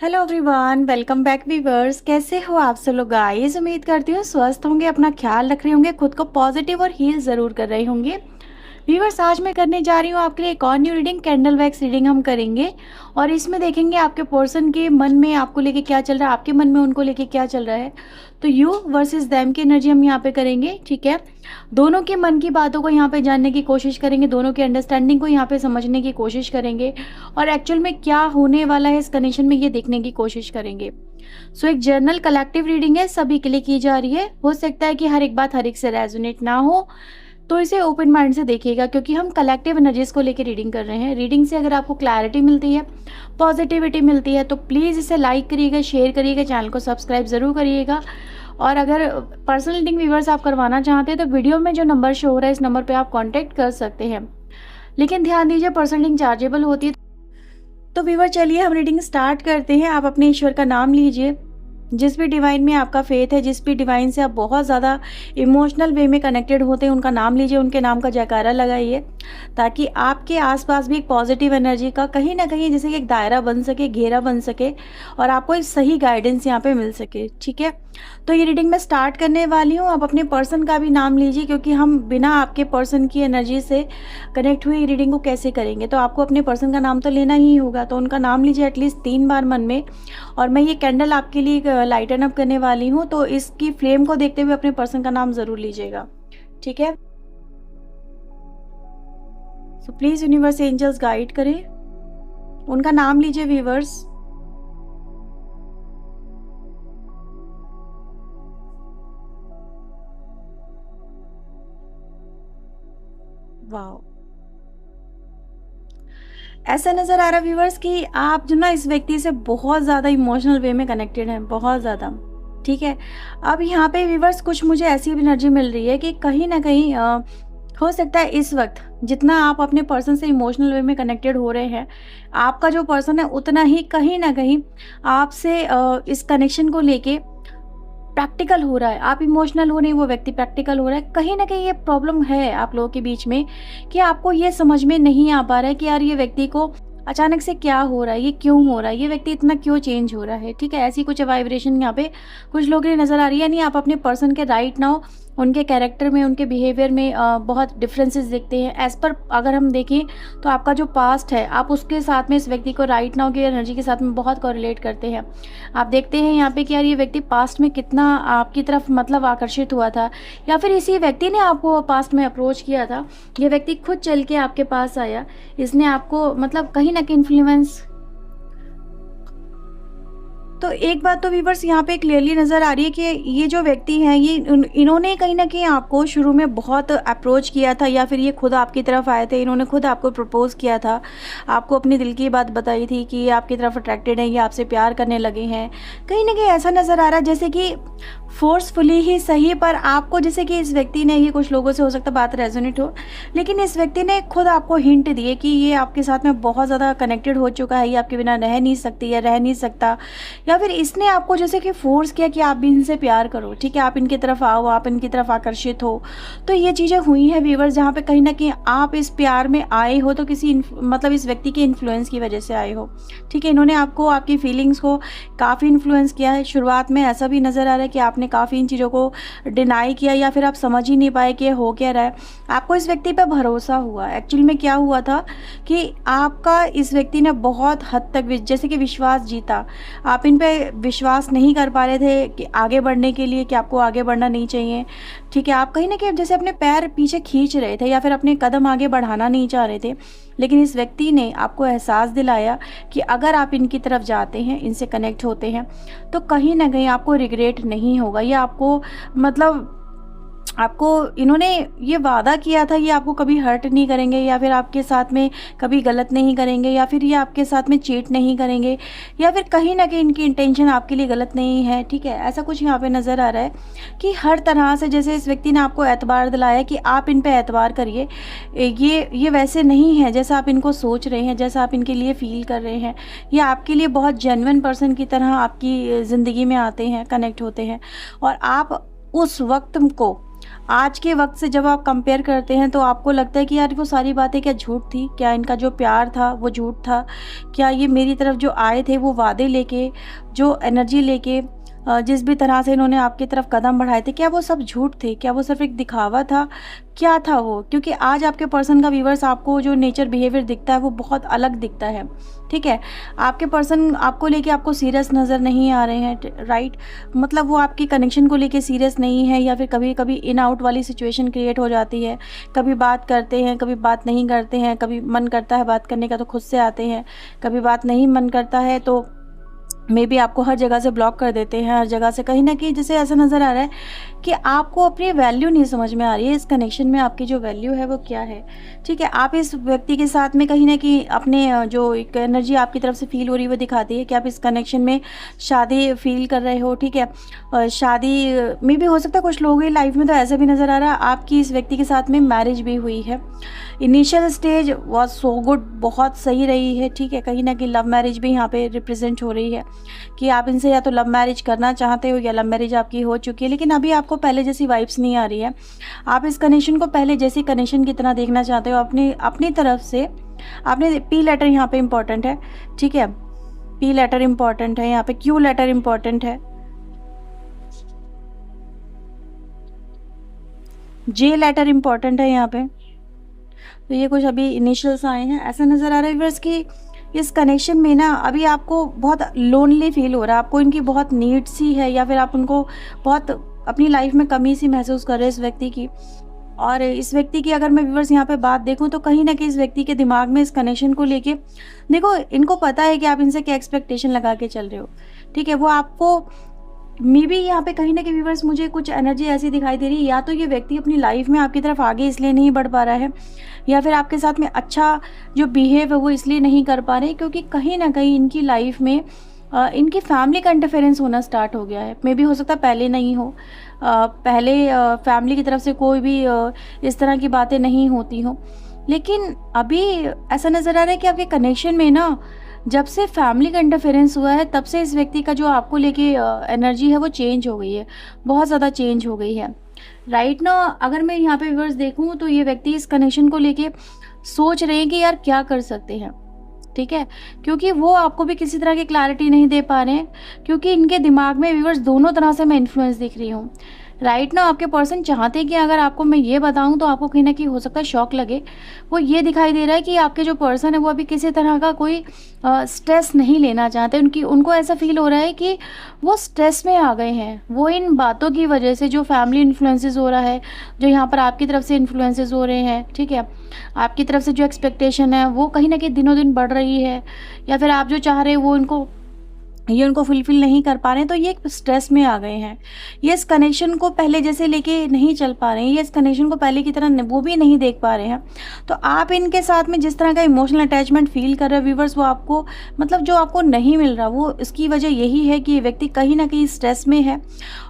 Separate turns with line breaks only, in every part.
Hello everyone, welcome back viewers. कैसे हो आप सब लोग गाइस? उम्मीद करती हूँ स्वस्थ होंगे, अपना ख्याल रख रहे होंगे, खुद को पॉजिटिव और हील ज़रूर कर रहे होंगे। व्यूअर्स, आज मैं करने जा रही हूँ आपके लिए एक और new reading, candle wax reading हम करेंगे। और इसमें देखेंगे आपके पर्सन के मन में आपको लेके क्या चल रहा है, आपके मन में उनको लेके क्या चल रहा है। तो यू वर्सेस देम की एनर्जी हम यहाँ पे करेंगे, ठीक है। दोनों के मन की बातों को यहाँ पे जानने की कोशिश करेंगे, दोनों की अंडरस्टैंडिंग को यहाँ पे समझने की कोशिश करेंगे और एक्चुअल में क्या होने वाला है इस कनेक्शन में ये देखने की कोशिश करेंगे। सो एक जर्नल कलेक्टिव रीडिंग है, सभी के लिए की जा रही है। हो सकता है कि हर एक बात हर एक से रेजोनेट ना हो, तो इसे ओपन माइंड से देखिएगा, क्योंकि हम कलेक्टिव एनर्जीज को लेकर रीडिंग कर रहे हैं। रीडिंग से अगर आपको क्लैरिटी मिलती है, पॉजिटिविटी मिलती है, तो प्लीज़ इसे लाइक करिएगा, शेयर करिएगा, चैनल को सब्सक्राइब ज़रूर करिएगा। और अगर पर्सनल रीडिंग व्यूअर्स आप करवाना चाहते हैं तो वीडियो में जो नंबर शो हो रहा है इस नंबर पे आप कांटेक्ट कर सकते हैं। लेकिन ध्यान दीजिए, पर्सनल रीडिंग चार्जेबल होती है। तो व्यूअर, चलिए हम रीडिंग स्टार्ट करते हैं। आप अपने ईश्वर का नाम लीजिए, जिस भी डिवाइन में आपका फेथ है, जिस भी डिवाइन से आप बहुत ज़्यादा इमोशनल वे में कनेक्टेड होते हैं, उनका नाम लीजिए, उनके नाम का जयकारा लगाइए, ताकि आपके आसपास भी एक पॉजिटिव एनर्जी का कहीं ना कहीं जैसे कि एक दायरा बन सके, घेरा बन सके और आपको एक सही गाइडेंस यहाँ पे मिल सके, ठीक है। तो ये रीडिंग मैं स्टार्ट करने वाली हूँ। आप अपने पर्सन का भी नाम लीजिए, क्योंकि हम बिना आपके पर्सन की एनर्जी से कनेक्ट हुई रीडिंग को कैसे करेंगे। तो आपको अपने पर्सन का नाम तो लेना ही होगा, तो उनका नाम लीजिए एटलीस्ट 3 बार मन में। और मैं ये कैंडल आपके लिए लाइटन अप करने वाली हूँ, तो इसकी फ्लेम को देखते हुए अपने पर्सन का नाम ज़रूर लीजिएगा, ठीक है। So please universe angels guide करें, उनका नाम लीजिए व्यूअर्स। वाह, ऐसा नज़र आ रहा है व्यूअर्स कि आप जो ना इस व्यक्ति से बहुत ज़्यादा इमोशनल वे में कनेक्टेड हैं, बहुत ज़्यादा, ठीक है। अब यहाँ पे व्यूअर्स कुछ मुझे ऐसी भी एनर्जी मिल रही है कि कहीं ना कहीं हो सकता है इस वक्त जितना आप अपने पर्सन से इमोशनल वे में कनेक्टेड हो रहे हैं, आपका जो पर्सन है उतना ही कहीं ना कहीं आपसे इस कनेक्शन को लेके प्रैक्टिकल हो रहा है। आप इमोशनल हो नहीं, वो व्यक्ति प्रैक्टिकल हो रहा है। कहीं ना कहीं ये प्रॉब्लम है आप लोगों के बीच में कि आपको ये समझ में नहीं आ पा रहा है कि यार ये व्यक्ति को अचानक से क्या हो रहा है, ये क्यों हो रहा है, ये व्यक्ति इतना क्यों चेंज हो रहा है, ठीक है। ऐसी कुछ वाइब्रेशन यहाँ पे कुछ लोगों की नज़र आ रही है। नहीं, आप अपने पर्सन के राइट नाउ उनके कैरेक्टर में, उनके बिहेवियर में बहुत डिफरेंसेस देखते हैं। एज पर अगर हम देखें तो आपका जो पास्ट है, आप उसके साथ में इस व्यक्ति को राइट नाउ की एनर्जी के साथ में बहुत कोरिलेट करते हैं। आप देखते हैं यहाँ पे कि यार ये व्यक्ति पास्ट में कितना आपकी तरफ मतलब आकर्षित हुआ था, या फिर इसी व्यक्ति ने आपको पास्ट में अप्रोच किया था। ये व्यक्ति खुद चल के आपके पास आया, इसने आपको मतलब कहीं ना कहीं इन्फ्लुएंस। तो एक बात तो व्यूवर्स यहाँ पे क्लियरली नज़र आ रही है कि ये जो व्यक्ति हैं, ये इन्होंने कहीं ना कहीं आपको शुरू में बहुत अप्रोच किया था, या फिर ये खुद आपकी तरफ आए थे, इन्होंने खुद आपको प्रपोज किया था, आपको अपनी दिल की बात बताई थी कि ये आपकी तरफ अट्रैक्टेड हैं, ये आपसे प्यार करने लगे हैं। कहीं ना कहीं ऐसा नज़र आ रहा है जैसे कि फोर्सफुली ही सही, पर आपको जैसे कि इस व्यक्ति ने, ये कुछ लोगों से हो सकता है बात रेजोनेट हो, लेकिन इस व्यक्ति ने खुद आपको हिंट दिए कि ये आपके साथ में बहुत ज़्यादा कनेक्टेड हो चुका है, ये आपके बिना रह नहीं सकती या रह नहीं सकता, या फिर इसने आपको जैसे कि फोर्स किया कि आप भी इनसे प्यार करो, ठीक है, आप इनकी तरफ आओ, आप इनकी तरफ आकर्षित हो। तो ये चीज़ें हुई हैं व्यूअर्स, जहाँ पे कहीं ना कहीं आप इस प्यार में आए हो तो किसी मतलब इस व्यक्ति के इन्फ्लुएंस की वजह से आए हो, ठीक है। इन्होंने आपको, आपकी फीलिंग्स को काफ़ी इन्फ्लुएंस किया है। शुरुआत में ऐसा भी नज़र आ रहा है कि आपने काफ़ी इन चीज़ों को डिनाई किया, या फिर आप समझ ही नहीं पाए कि हो क्या रहा है। आपको इस व्यक्ति पर भरोसा हुआ। एक्चुअल में क्या हुआ था कि आपका इस व्यक्ति ने बहुत हद तक जैसे कि विश्वास जीता। आप इन पे विश्वास नहीं कर पा रहे थे कि आगे बढ़ने के लिए, कि आपको आगे बढ़ना नहीं चाहिए, ठीक है। आप कहीं ना कहीं जैसे अपने पैर पीछे खींच रहे थे, या फिर अपने कदम आगे बढ़ाना नहीं चाह रहे थे, लेकिन इस व्यक्ति ने आपको एहसास दिलाया कि अगर आप इनकी तरफ जाते हैं, इनसे कनेक्ट होते हैं, तो कहीं ना कहीं आपको रिग्रेट नहीं होगा। या आपको मतलब आपको इन्होंने ये वादा किया था, ये आपको कभी हर्ट नहीं करेंगे, या फिर आपके साथ में कभी गलत नहीं करेंगे, या फिर ये आपके साथ में चीट नहीं करेंगे, या फिर कहीं ना कहीं इनकी इंटेंशन आपके लिए गलत नहीं है, ठीक है। ऐसा कुछ यहाँ पे नज़र आ रहा है कि हर तरह से जैसे इस व्यक्ति ने आपको एतबार दिलाया कि आप इन पे एतबार करिए, ये वैसे नहीं है जैसा आप इनको सोच रहे हैं, जैसा आप इनके लिए फील कर रहे हैं। ये आपके लिए बहुत जेन्युइन पर्सन की तरह आपकी ज़िंदगी में आते हैं, कनेक्ट होते हैं, और आप उस वक्त को आज के वक़्त से जब आप कंपेयर करते हैं तो आपको लगता है कि यार वो सारी बातें क्या झूठ थी? क्या इनका जो प्यार था वो झूठ था? क्या ये मेरी तरफ जो आए थे वो वादे लेके, जो एनर्जी लेके, जिस भी तरह से इन्होंने आपकी तरफ कदम बढ़ाए थे, क्या वो सब झूठ थे? क्या वो सिर्फ़ एक दिखावा था? क्या था वो? क्योंकि आज आपके पर्सन का व्यूअर्स आपको जो नेचर बिहेवियर दिखता है वो बहुत अलग दिखता है, ठीक है? आपके पर्सन आपको लेके आपको सीरियस नज़र नहीं आ रहे हैं, राइट? मतलब वो आपकी कनेक्शन को लेके सीरियस नहीं है, या फिर कभी-कभी इन आउट वाली सिचुएशन क्रिएट हो जाती है। कभी बात करते हैं, कभी बात नहीं करते हैं, कभी मन करता है बात करने का तो खुद से आते हैं, कभी बात नहीं मन करता है तो मे बी आपको हर जगह से ब्लॉक कर देते हैं, हर जगह से कहीं न कहीं जैसे ऐसा नज़र आ रहा है कि आपको अपनी वैल्यू नहीं समझ में आ रही है, इस कनेक्शन में आपकी जो वैल्यू है वो क्या है, ठीक है? आप इस व्यक्ति के साथ में कहीं न कहीं अपने जो एक एनर्जी आपकी तरफ से फ़ील हो रही है वो दिखाती है कि आप इस कनेक्शन में शादी फ़ील कर रहे हो, ठीक है? शादी में भी हो सकता है, कुछ लोगों की लाइफ़ में तो ऐसा भी नज़र आ रहा है आपकी इस व्यक्ति के साथ में मैरिज भी हुई है। Initial stage was so good, बहुत सही रही है, ठीक है? कहीं न कहीं लव मैरिज भी यहाँ पे रिप्रेज़ेंट हो रही है कि आप इनसे या तो लव मैरिज करना चाहते हो या लव मैरिज आपकी हो चुकी है, लेकिन अभी आपको पहले जैसी वाइब्स नहीं आ रही है। आप इस कनेक्शन को पहले जैसी कनेक्शन की तरह देखना चाहते हो, अपनी अपनी तरफ से। आपने पी लेटर यहाँ पे इम्पोर्टेंट है, ठीक है? पी लेटर इम्पोर्टेंट है यहाँ पे, क्यू लेटर इम्पोर्टेंट है, जे लेटर इम्पोर्टेंट है यहाँ पे। तो ये कुछ अभी इनिशियल्स आए हैं। ऐसा नज़र आ रहा है व्यूअर्स कि इस कनेक्शन में ना अभी आपको बहुत लोनली फील हो रहा है, आपको इनकी बहुत नीड सी है, या फिर आप उनको बहुत अपनी लाइफ में कमी सी महसूस कर रहे हैं इस व्यक्ति की। और इस व्यक्ति की अगर मैं व्यूअर्स यहाँ पे बात देखूँ तो कहीं ना कहीं इस व्यक्ति के दिमाग में इस कनेक्शन को लेके, देखो इनको पता है कि आप इनसे क्या एक्सपेक्टेशन लगा के चल रहे हो, ठीक है? वो आपको मे बी यहाँ पे कहीं ना कहीं व्यूअर्स मुझे कुछ एनर्जी ऐसी दिखाई दे रही है, या तो ये व्यक्ति अपनी लाइफ में आपकी तरफ आगे इसलिए नहीं बढ़ पा रहा है, या फिर आपके साथ में अच्छा जो बिहेव है वो इसलिए नहीं कर पा रहे क्योंकि कहीं ना कहीं इनकी लाइफ में इनकी फैमिली का इंटरफेरेंस होना स्टार्ट हो गया है। मे बी हो सकता है पहले नहीं हो, पहले फैमिली की तरफ से कोई भी इस तरह की बातें नहीं होती हों, लेकिन अभी ऐसा नज़र आ रहा है कि आपके कनेक्शन में ना जब से फैमिली का इंटरफेरेंस हुआ है तब से इस व्यक्ति का जो आपको लेके एनर्जी है वो चेंज हो गई है, बहुत ज़्यादा चेंज हो गई है। राइट ना, अगर मैं यहाँ पे व्यूअर्स देखूँ तो ये व्यक्ति इस कनेक्शन को लेके सोच रहे हैं कि यार क्या कर सकते हैं, ठीक है? क्योंकि वो आपको भी किसी तरह की क्लैरिटी नहीं दे पा रहे हैं, क्योंकि इनके दिमाग में व्यूअर्स दोनों तरह से मैं इन्फ्लुएंस दिख रही हूँ। राइट ना, आपके पर्सन चाहते हैं कि अगर आपको मैं ये बताऊं तो आपको कहीं ना कहीं हो सकता है शॉक लगे। वो ये दिखाई दे रहा है कि आपके जो पर्सन है वो अभी किसी तरह का कोई स्ट्रेस नहीं लेना चाहते। उनको ऐसा फील हो रहा है कि वो स्ट्रेस में आ गए हैं, वो इन बातों की वजह से जो फैमिली इन्फ्लुएंसेस हो रहा है, जो यहाँ पर आपकी तरफ से इन्फ्लुएंसेस हो रहे हैं, ठीक है? आपकी तरफ से जो एक्सपेक्टेशन है वो कहीं ना कहीं दिनों दिन बढ़ रही है, या फिर आप जो चाह रहे हैं वो ये उनको फुलफ़िल नहीं कर पा रहे हैं, तो ये एक स्ट्रेस में आ गए हैं। ये इस कनेक्शन को पहले जैसे लेके नहीं चल पा रहे हैं, ये इस कनेक्शन को पहले की तरह वो भी नहीं देख पा रहे हैं। तो आप इनके साथ में जिस तरह का इमोशनल अटैचमेंट फ़ील कर रहे हो व्यूअर्स, वो आपको मतलब जो आपको नहीं मिल रहा, वो इसकी वजह यही है कि ये व्यक्ति कहीं न कहीं स्ट्रेस में है,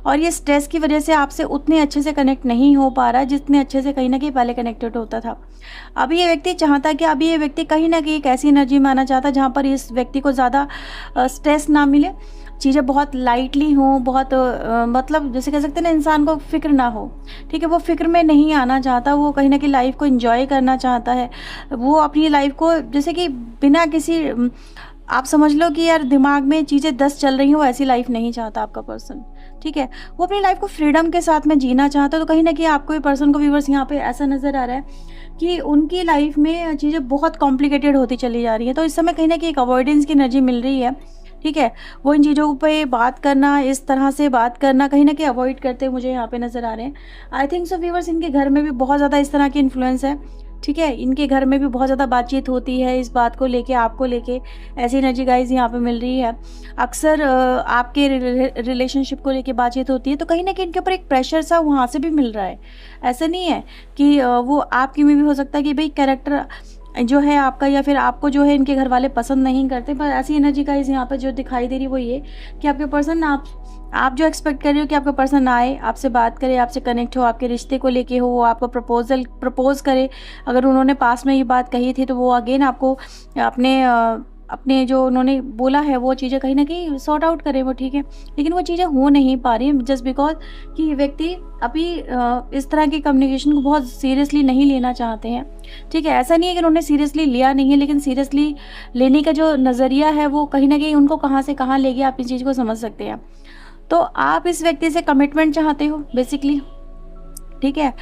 और ये स्ट्रेस की वजह से आपसे उतने अच्छे से कनेक्ट नहीं हो पा रहा है जितने अच्छे से कहीं न कहीं पहले कनेक्टेड होता था। अभी ये व्यक्ति चाहता है कि अभी ये व्यक्ति कहीं न कहीं एक ऐसी एनर्जी में आना चाहता है जहाँ पर इस व्यक्ति को ज़्यादा स्ट्रेस ना मिले, चीज़ें बहुत लाइटली हों, बहुत मतलब जैसे कह सकते हैं ना, इंसान को फ़िक्र ना हो, ठीक है? वो फ़िक्र में नहीं आना चाहता, वो कहीं न कहीं लाइफ़ को एंजॉय करना चाहता है। वो अपनी लाइफ़ को जैसे कि बिना किसी आप समझ लो कि यार दिमाग में चीज़ें 10 चल रही हो, ऐसी लाइफ़ नहीं चाहता आपका पर्सन, ठीक है? वो अपनी लाइफ़ को फ्रीडम के साथ में जीना चाहता है। तो कहीं न कहीं आपको ये पर्सन को व्यूअर्स यहाँ पे ऐसा नज़र आ रहा है कि उनकी लाइफ़ में चीज़ें बहुत कॉम्प्लिकेटेड होती चली जा रही है। तो इस समय कहीं न कहीं एक अवॉइडेंस की एनर्जी मिल रही है, ठीक है? वो इन चीज़ों पे बात करना, इस तरह से बात करना कहीं न कहीं अवॉइड करते हुए मुझे यहाँ पे नज़र आ रहे हैं। आई थिंक सो व्यूअर्स, इनके घर में भी बहुत ज़्यादा इस तरह की इन्फ्लुएंस है, ठीक है? इनके घर में भी बहुत ज़्यादा बातचीत होती है इस बात को लेके, आपको लेके। ऐसी एनर्जी गाइस यहाँ पे मिल रही है। अक्सर आपके रिलेशनशिप को लेके बातचीत होती है, तो कहीं ना कहीं इनके ऊपर एक प्रेशर सा वहाँ से भी मिल रहा है। ऐसा नहीं है कि वो आपकी में भी हो सकता है कि भाई कैरेक्टर जो है आपका, या फिर आपको जो है इनके घर वाले पसंद नहीं करते, पर ऐसी एनर्जी गाइस यहाँ पे जो दिखाई दे रही है वो ये कि आपके पर्सन आप जो एक्सपेक्ट कर रहे हो कि आपका पर्सन आए, आपसे बात करे, आपसे कनेक्ट हो, आपके रिश्ते को लेके हो, वो आपको प्रपोज़ करे। अगर उन्होंने पास में ये बात कही थी तो वो अगेन आपको अपने अपने जो उन्होंने बोला है वो चीज़ें कहीं न कहीं सॉर्ट आउट करें वो, ठीक है। लेकिन वो चीज़ें हो नहीं पा रही हैं जस्ट बिकॉज़ कि ये व्यक्ति अभी इस तरह की कम्युनिकेशन को बहुत सीरियसली नहीं लेना चाहते हैं, ठीक है। ऐसा नहीं है कि उन्होंने सीरियसली लिया नहीं है, लेकिन सीरियसली लेने का जो नज़रिया है वो कहीं न कहीं उनको कहाँ से कहाँ ले गया, आप इस चीज़ को समझ सकते हैं। तो आप इस व्यक्ति से कमिटमेंट चाहते हो बेसिकली, ठीक है।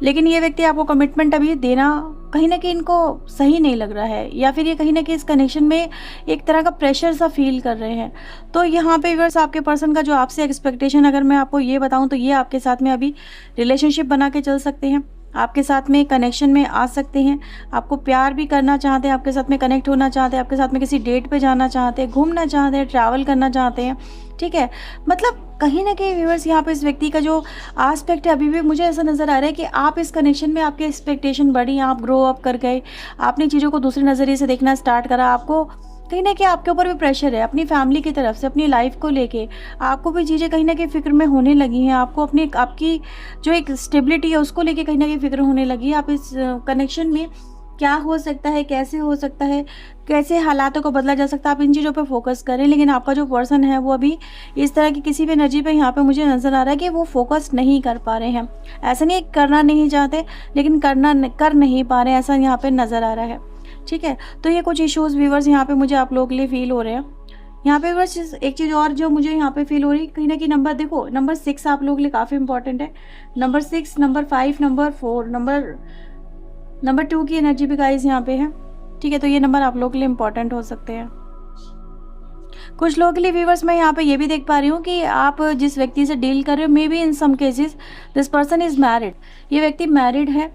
लेकिन ये व्यक्ति आपको कमिटमेंट अभी देना कहीं न कहीं इनको सही नहीं लग रहा है, या फिर ये कहीं न कहीं इस कनेक्शन में एक तरह का प्रेशर सा फ़ील कर रहे हैं। तो यहाँ पे व्यूअर्स आपके पर्सन का जो आपसे एक्सपेक्टेशन, अगर मैं आपको ये बताऊँ तो ये आपके साथ में अभी रिलेशनशिप बना के चल सकते हैं, आपके साथ में कनेक्शन में आ सकते हैं, आपको प्यार भी करना चाहते हैं, आपके साथ में कनेक्ट होना चाहते हैं, आपके साथ में किसी डेट पे जाना चाहते हैं, घूमना चाहते हैं, ट्रैवल करना चाहते हैं, ठीक है। मतलब कहीं न कहीं व्यूअर्स यहाँ पे इस व्यक्ति का जो एस्पेक्ट है, अभी भी मुझे ऐसा नज़र आ रहा है कि आप इस कनेक्शन में, आपकी एक्सपेक्टेशन बढ़ी, आप ग्रो अप कर गए, आपने चीज़ों को दूसरे नज़रिए से देखना स्टार्ट करा। आपको कहीं न कहीं आपके ऊपर भी प्रेशर है अपनी फैमिली की तरफ से, अपनी लाइफ को लेके आपको भी चीज़ें कहीं न कहीं फ़िक्र में होने लगी हैं। आपको अपनी आपकी जो एक स्टेबिलिटी है उसको लेके कहीं न कहीं फ़िक्र होने लगी है। आप इस कनेक्शन में क्या हो सकता है, कैसे हो सकता है, कैसे हालातों को बदला जा सकता है, आप इन चीज़ों पे फोकस करें। लेकिन आपका जो पर्सन है वो अभी इस तरह की किसी भी एनर्जी पे यहाँ पे मुझे नज़र आ रहा है कि वो फोकस नहीं कर पा रहे हैं। ऐसा नहीं है करना नहीं चाहते, लेकिन कर नहीं पा रहे हैं, ऐसा यहाँ पे नज़र आ रहा है, ठीक है। तो ये कुछ इश्यूज़ व्यूअर्स यहाँ पे मुझे आप लोगों के लिए फ़ील हो रहे हैं। यहाँ पे बस एक चीज़ और जो मुझे यहाँ पे फ़ील हो रही है, कहीं न कहीं नंबर देखो, नंबर 6 आप लोगों के लिए काफ़ी इंपॉर्टेंट है। नंबर 6, नंबर 5, नंबर 4, नंबर 2 की एनर्जी भी गाइस यहाँ पे है, ठीक है। तो ये नंबर आप लोगों के लिए इंपॉर्टेंट हो सकते हैं। कुछ लोगों के लिए व्यूअर्स मैं यहाँ पे ये भी देख पा रही हूँ कि आप जिस व्यक्ति से डील कर रहे हो, maybe in some cases this person is married. ये व्यक्ति मैरिड है,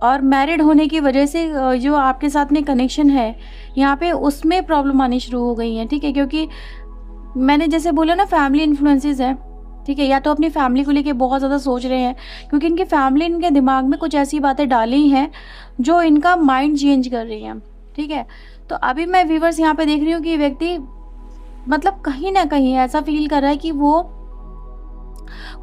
और मैरिड होने की वजह से जो आपके साथ में कनेक्शन है यहाँ पे उसमें प्रॉब्लम आनी शुरू हो गई है, ठीक है। क्योंकि मैंने जैसे बोला ना, फैमिली इन्फ्लुएंसेस है, ठीक है। या तो अपनी फैमिली को लेके बहुत ज़्यादा सोच रहे हैं, क्योंकि इनकी फैमिली इनके दिमाग में कुछ ऐसी बातें डाली हैं जो इनका माइंड चेंज कर रही हैं, ठीक है। तो अभी मैं व्यूअर्स यहाँ पे देख रही हूँ कि व्यक्ति मतलब कहीं ना कहीं ऐसा फील कर रहा है कि वो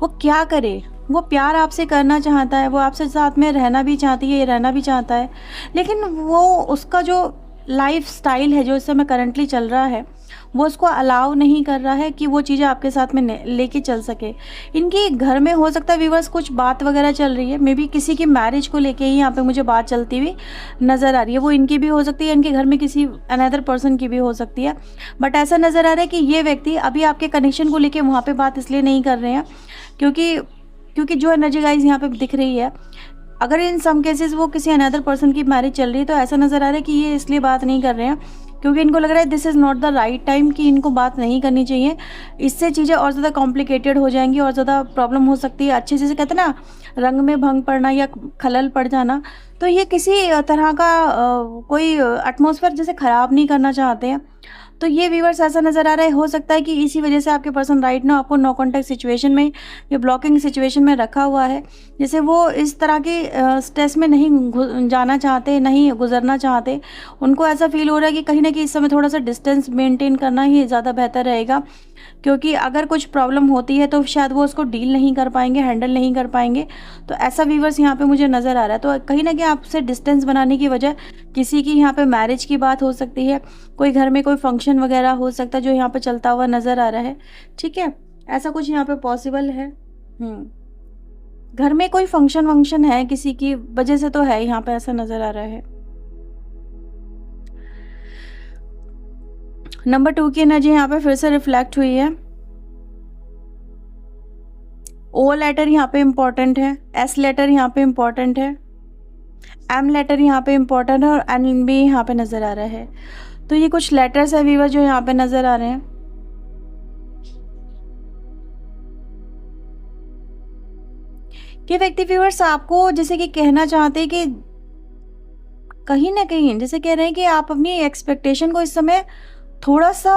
क्या करे। वो प्यार आपसे करना चाहता है, वो आपसे साथ में रहना भी चाहती है, रहना भी चाहता है, लेकिन वो उसका जो लाइफ स्टाइल है जो इस समय करंटली चल रहा है वो उसको अलाउ नहीं कर रहा है कि वो चीज़ें आपके साथ में लेके चल सके। इनके घर में हो सकता है व्यूअर्स कुछ बात वगैरह चल रही है, मे बी किसी की मैरिज को लेके ही यहाँ पे मुझे बात चलती हुई नज़र आ रही है। वो इनकी भी हो सकती है, इनके घर में किसी अनदर पर्सन की भी हो सकती है, बट ऐसा नज़र आ रहा है कि ये व्यक्ति अभी आपके कनेक्शन को लेके वहाँ पर बात इसलिए नहीं कर रहे हैं क्योंकि जो एनर्जी गाइज यहाँ पे दिख रही है, अगर इन सम केसेस वो किसी अनदर पर्सन की मैरिज चल रही है तो ऐसा नज़र आ रहा है कि ये इसलिए बात नहीं कर रहे हैं क्योंकि इनको लग रहा है this is not the right time, कि इनको बात नहीं करनी चाहिए। इससे चीज़ें और ज़्यादा कॉम्प्लिकेटेड हो जाएंगी और ज़्यादा प्रॉब्लम हो सकती है। अच्छे से कहते हैं ना, रंग में भंग पड़ना या खलल पड़ जाना। तो ये किसी तरह का कोई एटमॉस्फेयर जैसे ख़राब नहीं करना चाहते हैं। तो ये व्यूअर्स ऐसा नज़र आ रहा है, हो सकता है कि इसी वजह से आपके पर्सन राइट ना आपको नो कॉन्टैक्ट सिचुएशन में या ब्लॉकिंग सिचुएशन में रखा हुआ है। जैसे वो इस तरह के स्ट्रेस में नहीं जाना चाहते, नहीं गुजरना चाहते। उनको ऐसा फील हो रहा है कि कहीं ना कहीं इस समय थोड़ा सा डिस्टेंस मेंटेन करना ही ज़्यादा बेहतर रहेगा, क्योंकि अगर कुछ प्रॉब्लम होती है तो शायद वो उसको डील नहीं कर पाएंगे, हैंडल नहीं कर पाएंगे। तो ऐसा व्यूअर्स यहाँ पे मुझे नज़र आ रहा है। तो कहीं ना कहीं आपसे डिस्टेंस बनाने की वजह किसी की यहाँ पे मैरिज की बात हो सकती है, कोई घर में कोई फंक्शन वगैरह हो सकता है जो यहाँ पे चलता हुआ नज़र आ रहा है, ठीक है। ऐसा कुछ यहाँ पे पॉसिबल है। घर में कोई फंक्शन वंक्शन है किसी की वजह से तो है, यहाँ पे ऐसा नज़र आ रहा है। नंबर 2 की एनर्जी यहाँ पे फिर से रिफ्लेक्ट हुई है। ओ लेटर यहाँ पे इम्पॉर्टेंट है, एस लेटर यहाँ पे इम्पॉर्टेंट है, एम लेटर यहाँ पे इम्पॉर्टेंट है और एन भी यहाँ पे नज़र आ रहा है। तो ये कुछ लेटर्स है व्यूअर जो यहाँ पे नज़र आ रहे हैं। ये व्यक्ति व्यूअर्स आपको जैसे कि कहना चाहते हैं कि कहीं ना कहीं जैसे कह रहे हैं कि आप अपनी एक्सपेक्टेशन को इस समय थोड़ा सा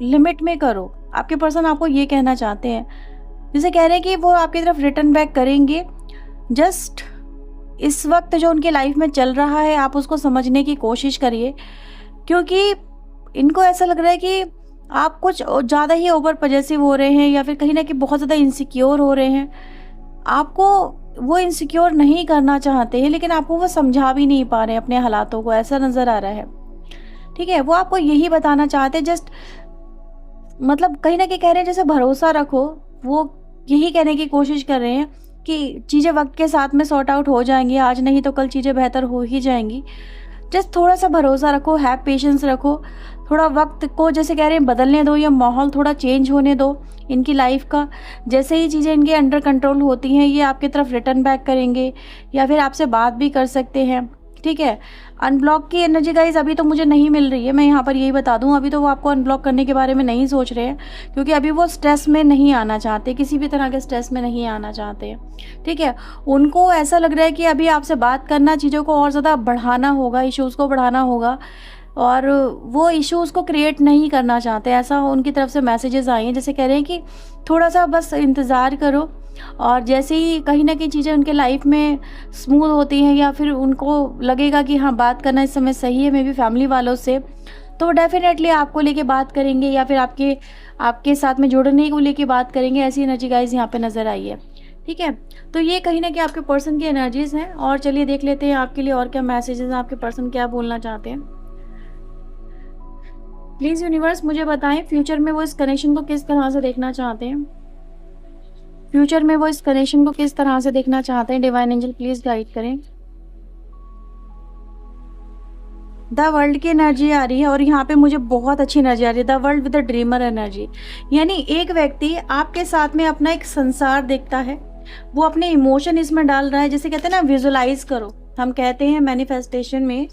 लिमिट में करो। आपके पर्सन आपको ये कहना चाहते हैं, जैसे कह रहे हैं कि वो आपकी तरफ रिटर्न बैक करेंगे। जस्ट इस वक्त जो उनके लाइफ में चल रहा है आप उसको समझने की कोशिश करिए, क्योंकि इनको ऐसा लग रहा है कि आप कुछ ज़्यादा ही ओवर पॉजेसिव हो रहे हैं या फिर कहीं ना कहीं बहुत ज़्यादा इनसिक्योर हो रहे हैं। आपको वो इनसिक्योर नहीं करना चाहते हैं, लेकिन आपको वो समझा भी नहीं पा रहे हैं अपने हालातों को, ऐसा नज़र आ रहा है, ठीक है? वो आपको यही बताना चाहते हैं, जस्ट मतलब कहीं न कहीं कह रहे हैं जैसे भरोसा रखो, वो यही कहने की कोशिश कर रहे हैं कि चीज़ें वक़्त के साथ में सॉर्ट आउट हो जाएँगी, आज नहीं तो कल चीज़ें बेहतर हो ही जाएँगी। जस्ट थोड़ा-सा भरोसा रखो, हैव पेशेंस रखो, थोड़ा वक़्त को जैसे कह रहे हैं बदलने दो या माहौल थोड़ा चेंज होने दो इनकी लाइफ़ का। जैसे ही चीज़ें इनके अंडर कंट्रोल होती हैं, ये आपकी तरफ रिटर्न बैक करेंगे या फिर आपसे बात भी कर सकते हैं, ठीक है? अनब्लॉक की एनर्जी गाइज़ अभी तो मुझे नहीं मिल रही है, मैं यहाँ पर यही बता दूँ, अभी तो वो आपको अनब्लॉक करने के बारे में नहीं सोच रहे हैं, क्योंकि अभी वो स्ट्रेस में नहीं आना चाहते, किसी भी तरह के स्ट्रेस में नहीं आना चाहते हैं, ठीक है? उनको ऐसा लग रहा है कि अभी आपसे बात करना, चीज़ों को और ज़्यादा बढ़ाना होगा, इश्यूज़ को बढ़ाना होगा, और वो इश्यूज़ को क्रिएट नहीं करना चाहते, ऐसा उनकी तरफ से मैसेजेस आए हैं, जैसे कह रहे हैं कि थोड़ा-सा बस इंतज़ार करो, और जैसे ही कहीं न कहीं चीज़ें उनके लाइफ़ में स्मूथ होती हैं या फिर उनको लगेगा कि हाँ, बात करना इस समय सही है, मे बी फैमिली वालों से, तो वो डेफ़िनेटली आपको लेके बात करेंगे या फिर आपके साथ में जुड़ने को लेके बात करेंगे। ऐसी एनर्जी गाइज़ यहाँ पे नज़र आई है, ठीक है? तो ये कहीं न कहीं आपके पर्सन की एनर्जीज़ हैं, और चलिए देख लेते हैं आपके लिए और क्या मैसेजेज़ हैं, आपके पर्सन क्या बोलना चाहते हैं। प्लीज़ यूनिवर्स मुझे बताएं फ्यूचर में वो इस कनेक्शन को किस तरह से देखना चाहते हैं। फ्यूचर में वो इस कनेक्शन को किस तरह से देखना चाहते हैं। डिवाइन एंजल प्लीज़ गाइड करें। द वर्ल्ड की एनर्जी आ रही है और यहाँ पे मुझे बहुत अच्छी एनर्जी आ रही है, the world with the dreamer energy. यानी एक व्यक्ति आपके साथ में अपना एक संसार देखता है, वो अपने इमोशन इसमें डाल रहा है। जैसे कहते हैं ना, विजुलाइज करो, हम कहते हैं मैनिफेस्टेशन में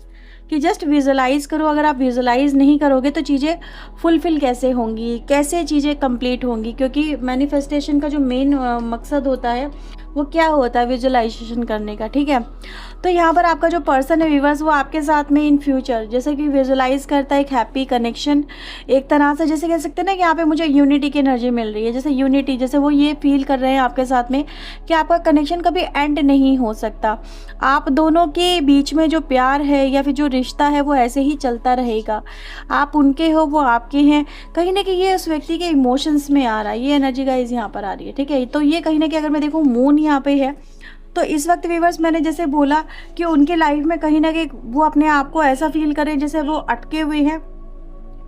कि जस्ट विजुलाइज करो। अगर आप विजुलाइज नहीं करोगे तो चीज़ें फुलफिल कैसे होंगी, कैसे चीज़ें कंप्लीट होंगी, क्योंकि मैनिफेस्टेशन का जो मेन मकसद होता है वो क्या होता है, विजुलाइजेशन करने का, ठीक है। तो यहाँ पर आपका जो पर्सन है व्यूअर्स, वो आपके साथ में इन फ्यूचर जैसे कि विजुलाइज करता है एक हैप्पी कनेक्शन, एक तरह से जैसे कह सकते हैं ना कि यहाँ पे मुझे यूनिटी की एनर्जी मिल रही है। जैसे यूनिटी, जैसे वो ये फील कर रहे हैं आपके साथ में कि आपका कनेक्शन कभी एंड नहीं हो सकता, आप दोनों के बीच में जो प्यार है या फिर जो रिश्ता है वो ऐसे ही चलता रहेगा। आप उनके हो, वो आपके हैं। कहीं ना कहीं ये उस व्यक्ति के इमोशंस में आ रहा है, ये एनर्जी गाइस यहाँ पर आ रही है, ठीक है। तो ये कहीं ना कहीं अगर मैं देखूँ मून यहाँ पे है, तो इस वक्त व्यूअर्स मैंने जैसे बोला कि उनके लाइफ में कहीं ना कहीं वो अपने आप को ऐसा फील करें जैसे वो अटके हुए हैं,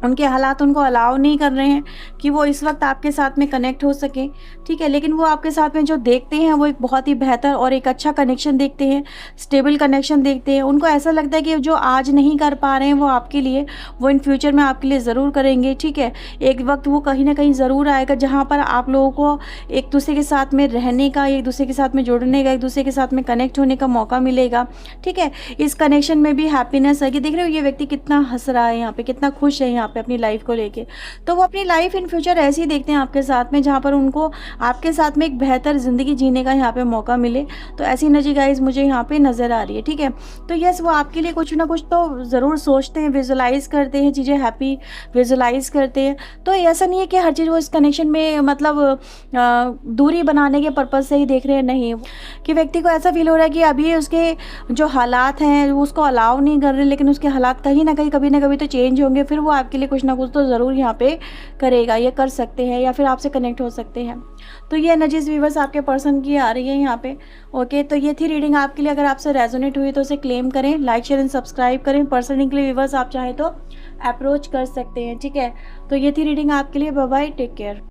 उनके हालात उनको अलाउ नहीं कर रहे हैं कि वो इस वक्त आपके साथ में कनेक्ट हो सके, ठीक है। लेकिन वो आपके साथ में जो देखते हैं वो एक बहुत ही बेहतर और एक अच्छा कनेक्शन देखते हैं, स्टेबल कनेक्शन देखते हैं। उनको ऐसा लगता है कि जो आज नहीं कर पा रहे हैं वो आपके लिए, वो इन फ्यूचर में आपके लिए ज़रूर करेंगे, ठीक है। एक वक्त वो कहीं ना कहीं ज़रूर आएगा जहाँ पर आप लोगों को एक दूसरे के साथ में रहने का, एक दूसरे के साथ में जुड़ने का, एक दूसरे के साथ में कनेक्ट होने का मौका मिलेगा, ठीक है। इस कनेक्शन में भी हैप्पीनेस है कि देख रहे हो ये व्यक्ति कितना हंस रहा है यहाँ पे, कितना खुश है यहाँ पे अपनी लाइफ को लेके। तो वो अपनी लाइफ इन फ्यूचर ऐसी ही देखते हैं आपके साथ में, जहाँ पर उनको आपके साथ में एक बेहतर ज़िंदगी जीने का यहाँ पे मौका मिले। तो ऐसी एनर्जी गाइज मुझे यहाँ पे नज़र आ रही है, ठीक है। तो यस, वो आपके लिए कुछ ना कुछ तो ज़रूर सोचते हैं, विजुलाइज करते हैं चीज़ें, हैप्पी विजुलाइज करते हैं। तो ऐसा नहीं है कि हर चीज़ वो इस कनेक्शन में मतलब दूरी बनाने के पर्पज़ से ही देख रहे हैं, नहीं, कि व्यक्ति को ऐसा फील हो रहा है कि अभी उसके जो हालात हैं वो उसको अलाउ नहीं कर रहे, लेकिन उसके हालात कहीं ना कहीं कभी ना कभी तो चेंज होंगे, फिर वो आपके लिए कुछ ना कुछ तो ज़रूर यहाँ पे करेगा, ये कर सकते हैं या फिर आपसे कनेक्ट हो सकते हैं। तो ये एनर्जीज व्यूअर्स आपके पर्सन की आ रही है यहाँ पे, ओके। तो ये थी रीडिंग आपके लिए। अगर आपसे रेजोनेट हुई तो उसे क्लेम करें, लाइक शेयर एंड सब्सक्राइब करें। पर्सनली के लिए व्यूअर्स आप चाहें तो अप्रोच कर सकते हैं, ठीक है। तो ये थी रीडिंग आपके लिए। Bye bye, take care.